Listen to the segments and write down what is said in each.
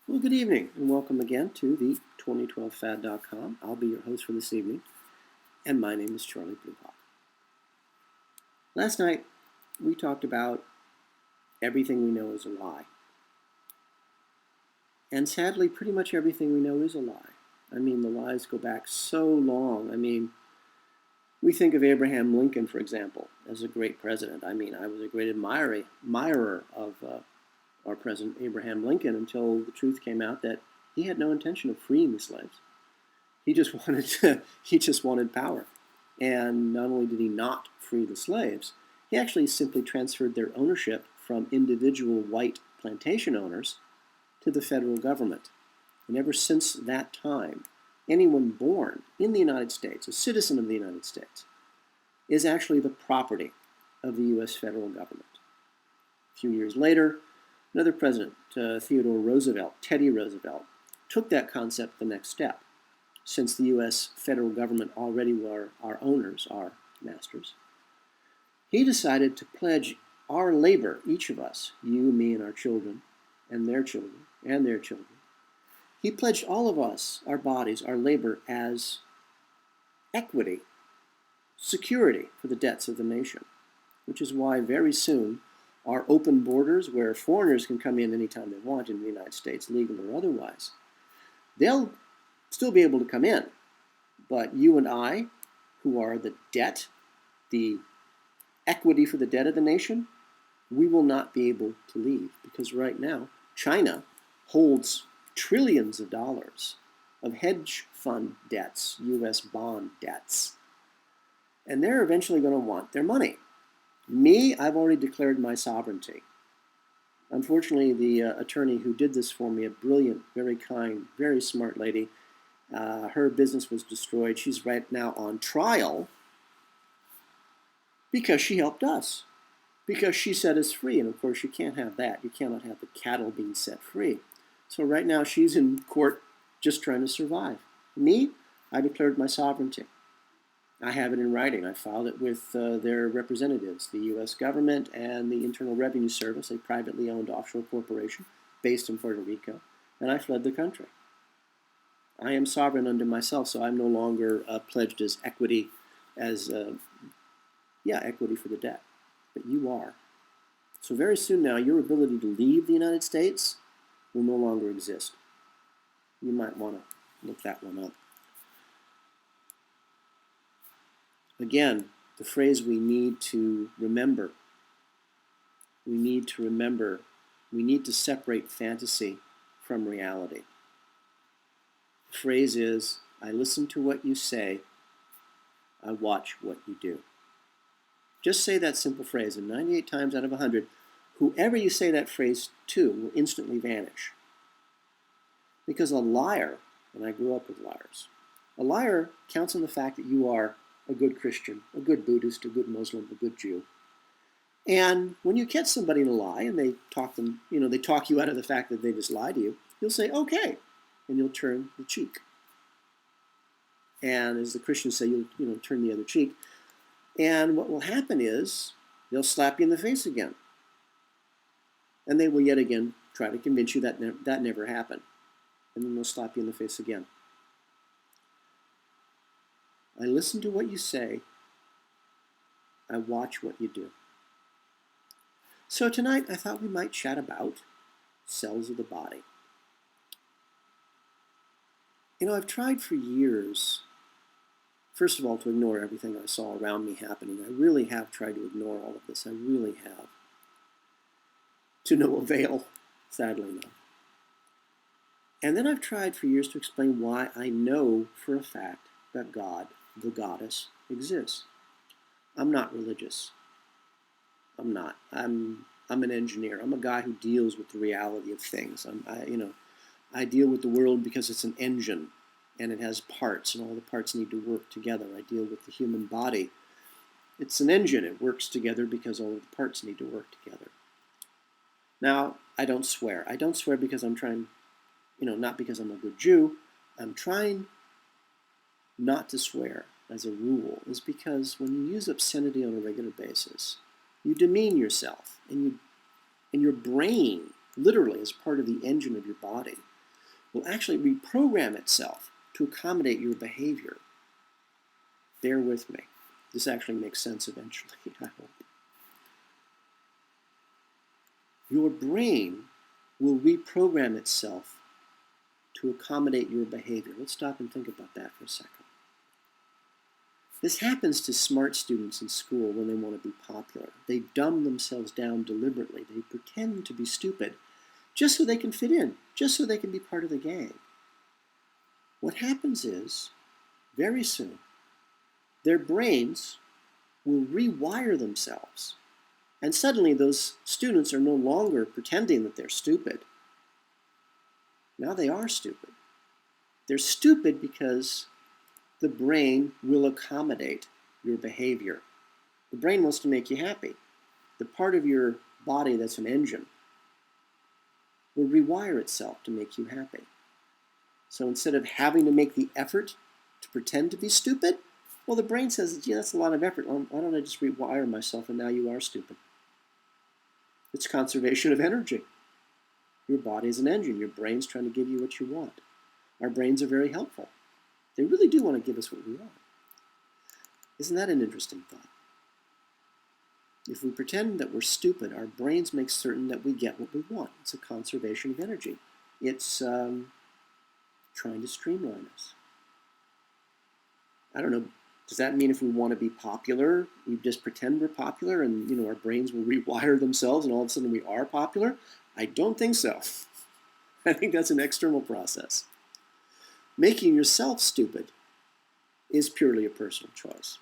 Well, good evening and welcome again to the 2012fad.com. I'll be your host for this evening, and my name is Charlie Bluehawk. Last night, we talked about everything we know is a lie. And sadly, pretty much everything we know is a lie. I mean, the lies go back so long. We think of Abraham Lincoln, for example, as a great president. I was a great admirer of our President Abraham Lincoln until the truth came out that he had no intention of freeing the slaves. He just wanted power. And not only did he not free the slaves, he actually simply transferred their ownership from individual white plantation owners to the federal government. And ever since that time, anyone born in the United States, a citizen of the United States, is actually the property of the U.S. federal government. A few years later, another president, Teddy Roosevelt, took that concept the next step. Since the U.S. federal government already were our owners, our masters, he decided to pledge our labor, each of us, you, me, and our children, and their children, and their children. He pledged all of us, our bodies, our labor, as equity, security for the debts of the nation, which is why very soon our open borders, where foreigners can come in anytime they want in the United States, legal or otherwise, they'll still be able to come in. But you and I, who are the debt, the equity for the debt of the nation, we will not be able to leave, because right now China holds trillions of dollars of hedge fund debts, U.S. bond debts, and they're eventually going to want their money. Me, I've already declared my sovereignty. Unfortunately, the attorney who did this for me, a brilliant, very kind, very smart lady, her business was destroyed. She's right now on trial because she helped us, because she set us free. And of course, you can't have that. You cannot have the cattle being set free. So right now, she's in court just trying to survive. Me, I declared my sovereignty. I have it in writing. I filed it with their representatives, the U.S. government and the Internal Revenue Service, a privately owned offshore corporation based in Puerto Rico, and I fled the country. I am sovereign unto myself, so I'm no longer pledged as equity, equity for the debt. But you are. So very soon now, your ability to leave the United States will no longer exist. You might want to look that one up. Again, the phrase we need to remember. We need to separate fantasy from reality. The phrase is, I listen to what you say, I watch what you do. Just say that simple phrase, and 98 times out of 100, whoever you say that phrase to will instantly vanish. Because a liar, and I grew up with liars, a liar counts on the fact that you are a good Christian, a good Buddhist, a good Muslim, a good Jew. And when you catch somebody in a lie and they talk you out of the fact that they just lied to you, you'll say, okay, and you'll turn the cheek. And as the Christians say, you'll turn the other cheek. And what will happen is they'll slap you in the face again. And they will yet again try to convince you that that never happened. And then they'll slap you in the face again. I listen to what you say. I watch what you do. So tonight I thought we might chat about cells of the body. I've tried for years, first of all, to ignore everything I saw around me happening. I really have tried to ignore all of this. I really have. To no avail, sadly enough. And then I've tried for years to explain why I know for a fact that God, the goddess, exists. I'm not religious. I'm not. I'm an engineer. I'm a guy who deals with the reality of things. I deal with the world because it's an engine, and it has parts, and all the parts need to work together. I deal with the human body. It's an engine. It works together because all of the parts need to work together. Now, I don't swear. I don't swear because I'm trying, not because I'm a good Jew. I'm trying not to swear as a rule, is because when you use obscenity on a regular basis, you demean yourself, and your brain, literally as part of the engine of your body, will actually reprogram itself to accommodate your behavior. Bear with me. This actually makes sense eventually, I hope. Your brain will reprogram itself to accommodate your behavior. Let's stop and think about that for a second. This happens to smart students in school when they want to be popular. They dumb themselves down deliberately. They pretend to be stupid just so they can fit in, just so they can be part of the gang. What happens is, very soon, their brains will rewire themselves. And suddenly those students are no longer pretending that they're stupid. Now they are stupid. They're stupid because the brain will accommodate your behavior. The brain wants to make you happy. The part of your body that's an engine will rewire itself to make you happy. So instead of having to make the effort to pretend to be stupid, well, the brain says, gee, that's a lot of effort. Why don't I just rewire myself and now you are stupid? It's conservation of energy. Your body is an engine. Your brain's trying to give you what you want. Our brains are very helpful. They really do want to give us what we want. Isn't that an interesting thought? If we pretend that we're stupid, our brains make certain that we get what we want. It's a conservation of energy. It's trying to streamline us. I don't know, does that mean if we want to be popular, we just pretend we're popular and our brains will rewire themselves and all of a sudden we are popular? I don't think so. I think that's an external process. Making yourself stupid is purely a personal choice.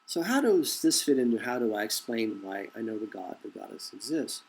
So how does this fit into how do I explain why I know the God, the goddess exists?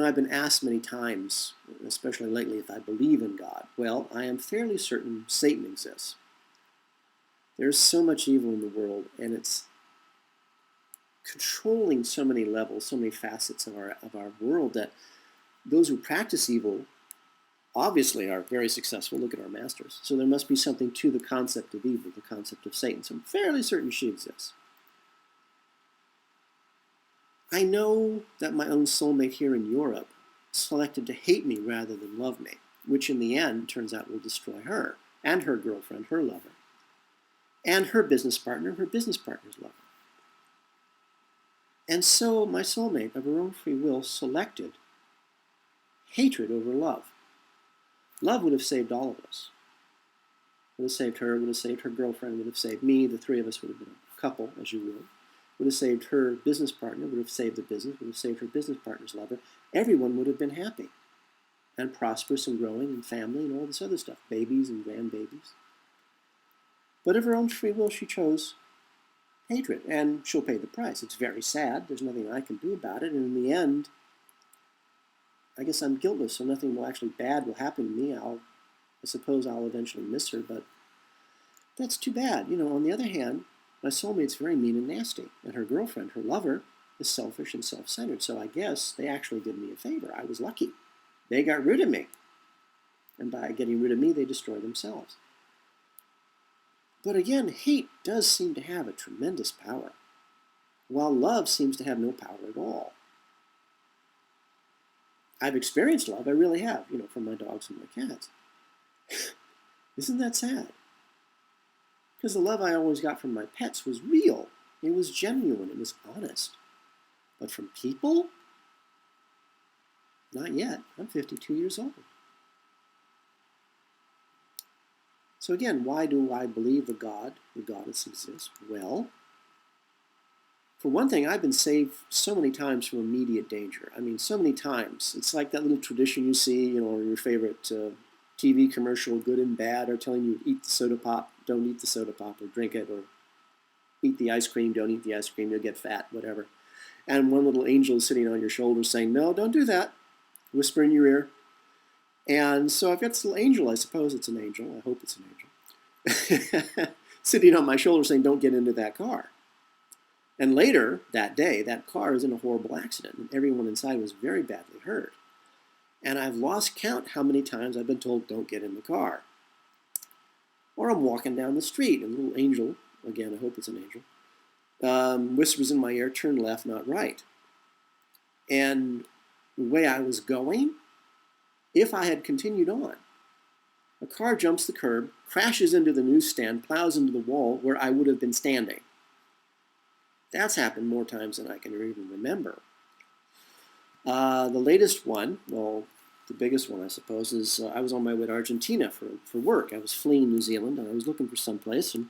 I've been asked many times, especially lately, if I believe in God. Well, I am fairly certain Satan exists. There's so much evil in the world, and it's controlling so many levels, so many facets of our world that those who practice evil obviously are very successful. Look at our masters. So there must be something to the concept of evil, the concept of Satan. So I'm fairly certain she exists. I know that my own soulmate here in Europe selected to hate me rather than love me, which in the end turns out will destroy her and her girlfriend, her lover, and her business partner's lover. And so my soulmate, of her own free will, selected hatred over love. Love would have saved all of us. Would have saved her, would have saved her girlfriend, would have saved me. The three of us would have been a couple, as you will. Would have saved her business partner, would have saved the business, would have saved her business partner's lover. Everyone would have been happy and prosperous and growing and family and all this other stuff, babies and grandbabies. But of her own free will, she chose hatred, and she'll pay the price. It's very sad. There's nothing I can do about it, and in the end, I guess I'm guiltless, so nothing will actually bad will happen to me. I suppose I'll eventually miss her, but that's too bad. On the other hand, my soulmate's very mean and nasty, and her girlfriend, her lover, is selfish and self-centered. So I guess they actually did me a favor. I was lucky. They got rid of me. And by getting rid of me, they destroy themselves. But again, hate does seem to have a tremendous power, while love seems to have no power at all. I've experienced love, I really have, from my dogs and my cats. Isn't that sad? Because the love I always got from my pets was real. It was genuine. It was honest. But from people? Not yet. I'm 52 years old. So again, why do I believe the goddess exists? Well, for one thing, I've been saved so many times from immediate danger. I mean, so many times. It's like that little tradition you see, or your favorite TV commercial, good and bad, or telling you eat the soda pop, don't eat the soda pop, or drink it, or eat the ice cream, don't eat the ice cream, you'll get fat, whatever. And one little angel is sitting on your shoulder saying, no, don't do that, whisper in your ear. And so I've got this little angel, I suppose it's an angel, I hope it's an angel, sitting on my shoulder saying, don't get into that car. And later that day, that car is in a horrible accident, and everyone inside was very badly hurt. And I've lost count how many times I've been told, don't get in the car. Or I'm walking down the street, and a little angel, again, I hope it's an angel, whispers in my ear, turn left, not right. And the way I was going if I had continued on. A car jumps the curb, crashes into the newsstand, plows into the wall where I would have been standing. That's happened more times than I can even remember. The latest one, well, the biggest one, I suppose, is I was on my way to Argentina for work. I was fleeing New Zealand, and I was looking for someplace, and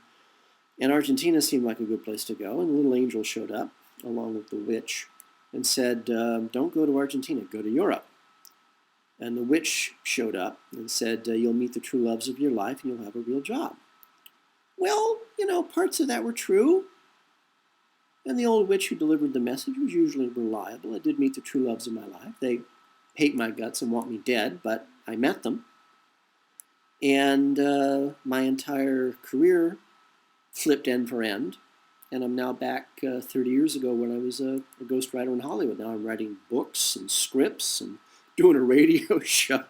Argentina seemed like a good place to go, and a little angel showed up, along with the witch, and said, don't go to Argentina, go to Europe. And the witch showed up and said, you'll meet the true loves of your life, and you'll have a real job. Well, parts of that were true. And the old witch who delivered the message was usually reliable. I did meet the true loves of my life. They hate my guts and want me dead, but I met them. And my entire career flipped end for end. And I'm now back 30 years ago when I was a ghostwriter in Hollywood. Now I'm writing books and scripts and doing a radio show.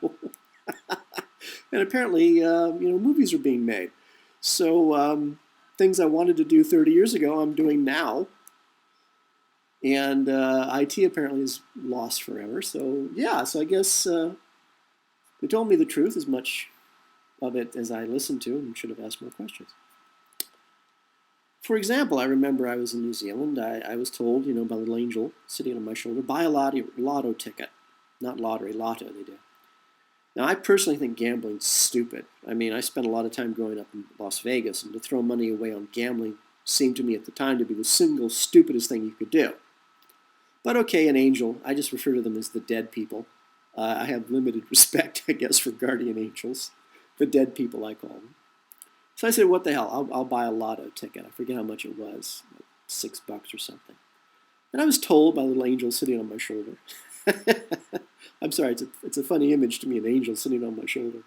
And apparently, movies are being made. So things I wanted to do 30 years ago, I'm doing now. And IT apparently is lost forever. So I guess they told me the truth, as much of it as I listened to, and should have asked more questions. For example, I remember I was in New Zealand. I was told, by a little angel sitting on my shoulder, buy a lotto ticket. Not lottery, lotto, they do. Now, I personally think gambling's stupid. I mean, I spent a lot of time growing up in Las Vegas, and to throw money away on gambling seemed to me at the time to be the single stupidest thing you could do. But okay, an angel, I just refer to them as the dead people. I have limited respect, I guess, for guardian angels. The dead people, I call them. So I said, what the hell, I'll buy a lotto ticket. I forget how much it was, like $6 or something. And I was told by a little angel sitting on my shoulder. I'm sorry, it's a funny image to me, an angel sitting on my shoulder.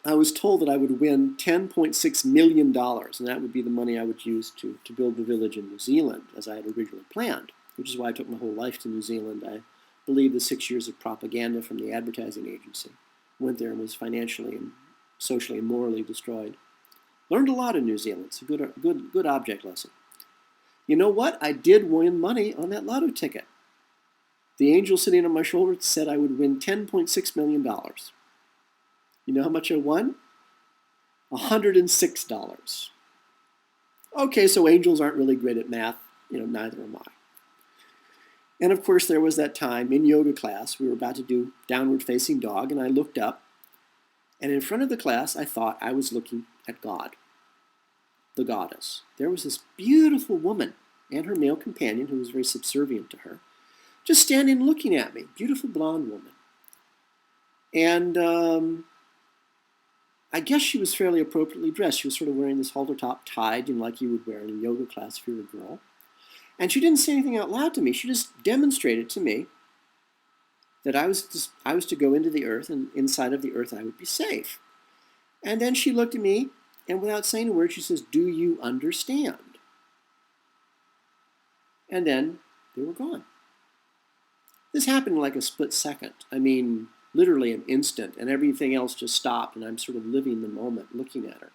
I was told that I would win $10.6 million, and that would be the money I would use to build the village in New Zealand, as I had originally planned, which is why I took my whole life to New Zealand. I believed the 6 years of propaganda from the advertising agency. Went there and was financially and socially and morally destroyed. Learned a lot in New Zealand. It's a good object lesson. You know what? I did win money on that lotto ticket. The angel sitting on my shoulder said I would win $10.6 million. You know how much I won? $106. Okay, so angels aren't really great at math. Neither am I. And of course, there was that time in yoga class, we were about to do downward facing dog, and I looked up, and in front of the class, I thought I was looking at God, the goddess. There was this beautiful woman and her male companion, who was very subservient to her, just standing looking at me, beautiful blonde woman. And I guess she was fairly appropriately dressed. She was sort of wearing this halter top tied, like you would wear in a yoga class if you were a girl. And she didn't say anything out loud to me. She just demonstrated to me that I was to go into the earth, and inside of the earth I would be safe. And then she looked at me, and without saying a word, she says, "Do you understand?" And then they were gone. This happened in like a split second. I mean, literally an instant, and everything else just stopped, and I'm sort of living the moment, looking at her.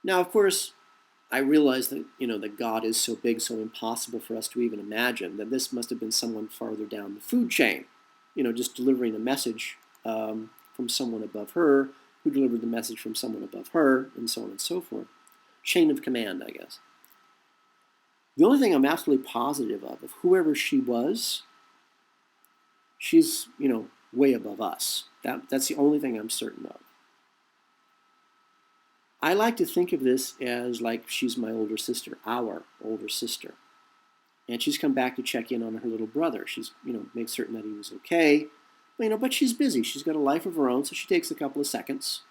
Now, of course, I realize that, that God is so big, so impossible for us to even imagine, that this must have been someone farther down the food chain, just delivering a message from someone above her, who delivered the message from someone above her, and so on and so forth. Chain of command, I guess. The only thing I'm absolutely positive of whoever she was, she's, way above us. That's the only thing I'm certain of. I like to think of this as like she's my older sister, our older sister. And she's come back to check in on her little brother. She's, made certain that he was okay. But she's busy. She's got a life of her own, so she takes a couple of seconds.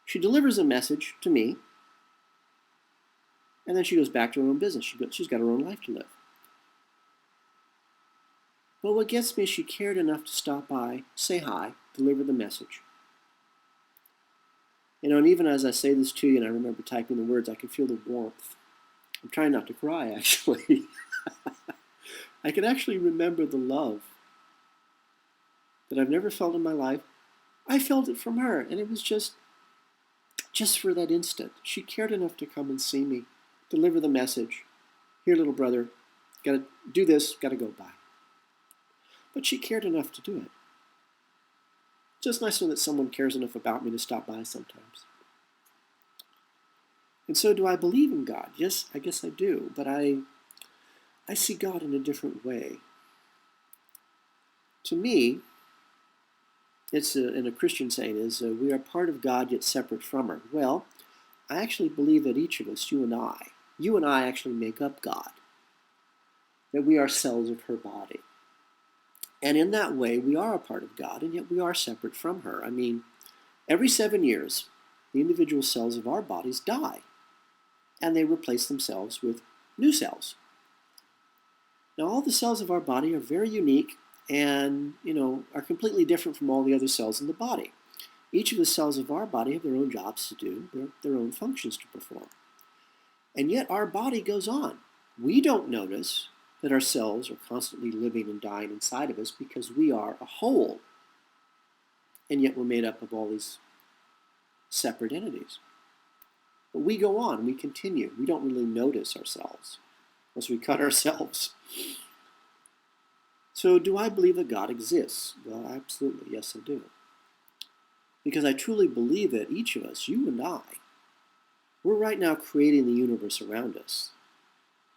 She delivers a message to me, and then she goes back to her own business. She's got her own life to live. But what gets me is she cared enough to stop by, say hi, deliver the message. And even as I say this to you, and I remember typing the words, I can feel the warmth. I'm trying not to cry, actually. I can actually remember the love that I've never felt in my life. I felt it from her, and it was just for that instant. She cared enough to come and see me, deliver the message. Here, little brother, got to do this, got to go, bye. But she cared enough to do it. Just nice to know that someone cares enough about me to stop by sometimes. And so do I believe in God? Yes, I guess I do. But I see God in a different way. To me, it's and a Christian saying is, we are part of God yet separate from her. Well, I actually believe that each of us, you and I actually make up God. That we are cells of her body. And in that way, we are a part of God, and yet we are separate from her. I mean, every 7 years, the individual cells of our bodies die, and they replace themselves with new cells. Now, all the cells of our body are very unique and, are completely different from all the other cells in the body. Each of the cells of our body have their own jobs to do, their own functions to perform. And yet our body goes on. We don't notice that our cells are constantly living and dying inside of us because we are a whole. And yet we're made up of all these separate entities. But we go on, we continue. We don't really notice ourselves unless we cut ourselves. So do I believe that God exists? Well, absolutely, yes I do. Because I truly believe that each of us, you and I, we're right now creating the universe around us.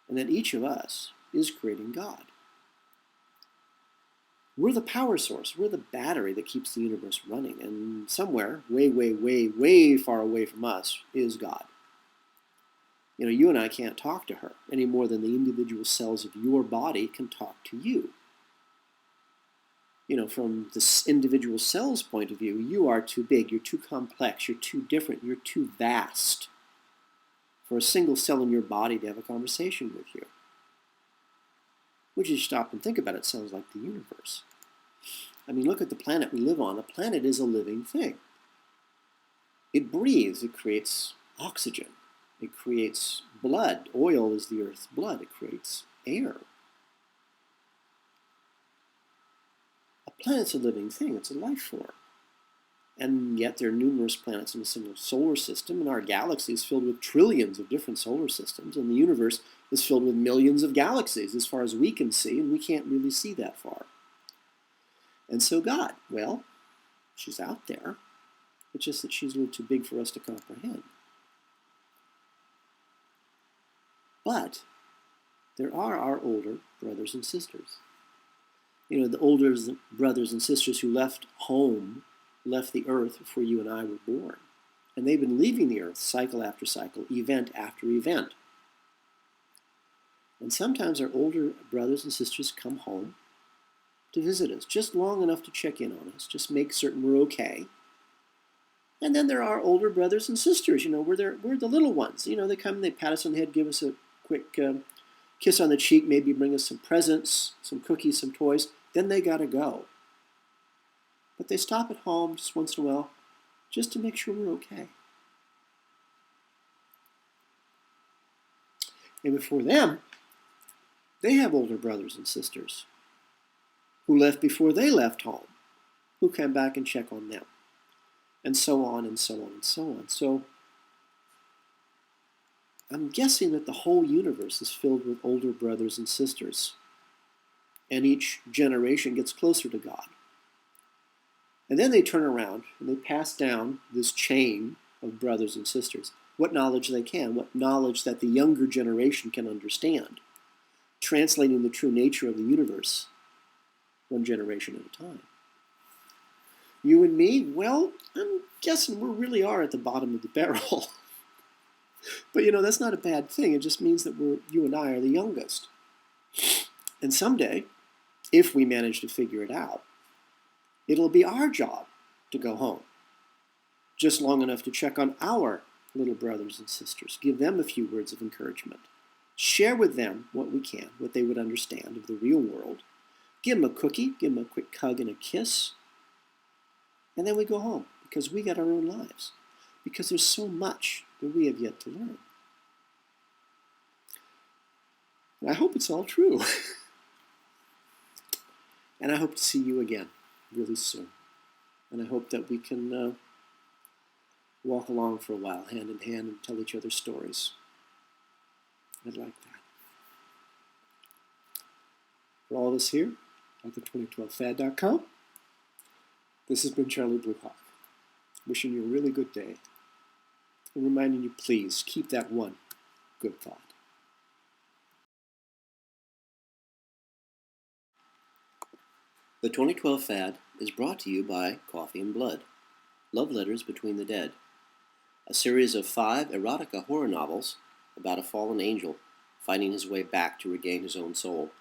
And that each of us is creating God. We're the power source. We're the battery that keeps the universe running. And somewhere, way, way, way, way far away from us, is God. You and I can't talk to her any more than the individual cells of your body can talk to you. From this individual cell's point of view, you are too big, you're too complex, you're too different, you're too vast for a single cell in your body to have a conversation with you. Which, if you stop and think about it, sounds like the universe. I mean, look at the planet we live on. A planet is a living thing. It breathes. It creates oxygen. It creates blood. Oil is the earth's blood. It creates air. A planet's a living thing. It's a life form. And yet there are numerous planets in a single solar system, and our galaxy is filled with trillions of different solar systems, and the universe is filled with millions of galaxies as far as we can see, and we can't really see that far. And so God, well, she's out there. It's just that she's a little too big for us to comprehend. But there are our older brothers and sisters. The older brothers and sisters who left home, left the earth before you and I were born. And they've been leaving the earth cycle after cycle, event after event. And sometimes our older brothers and sisters come home to visit us, just long enough to check in on us, just make certain we're okay. And then there are older brothers and sisters, we're the little ones. They come, they pat us on the head, give us a quick kiss on the cheek, maybe bring us some presents, some cookies, some toys. Then they gotta go. But they stop at home just once in a while, just to make sure we're okay. And before them, they have older brothers and sisters who left before they left home, who come back and check on them, and so on and so on and so on. So I'm guessing that the whole universe is filled with older brothers and sisters, and each generation gets closer to God. And then they turn around and they pass down this chain of brothers and sisters, what knowledge they can, what knowledge that the younger generation can understand, translating the true nature of the universe one generation at a time. You and me, well, I'm guessing we really are at the bottom of the barrel. But that's not a bad thing. It just means that you and I are the youngest. And someday, if we manage to figure it out, it'll be our job to go home, just long enough to check on our little brothers and sisters, give them a few words of encouragement, share with them what we can, what they would understand of the real world, give them a cookie, give them a quick hug and a kiss, and then we go home because we got our own lives, because there's so much that we have yet to learn. And I hope it's all true. And I hope to see you again really soon. And I hope that we can walk along for a while, hand in hand, and tell each other stories. I'd like that. For all of us here at the2012fad.com, this has been Charlie Bluehawk, wishing you a really good day and reminding you, please keep that one good thought. The 2012 Fad is brought to you by Coffee and Blood, Love Letters Between the Dead, a series of 5 erotica horror novels about a fallen angel finding his way back to regain his own soul,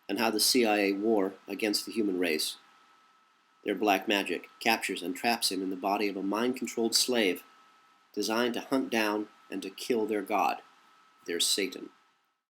and how the CIA war against the human race. Their black magic captures and traps him in the body of a mind-controlled slave designed to hunt down and to kill their god, their Satan.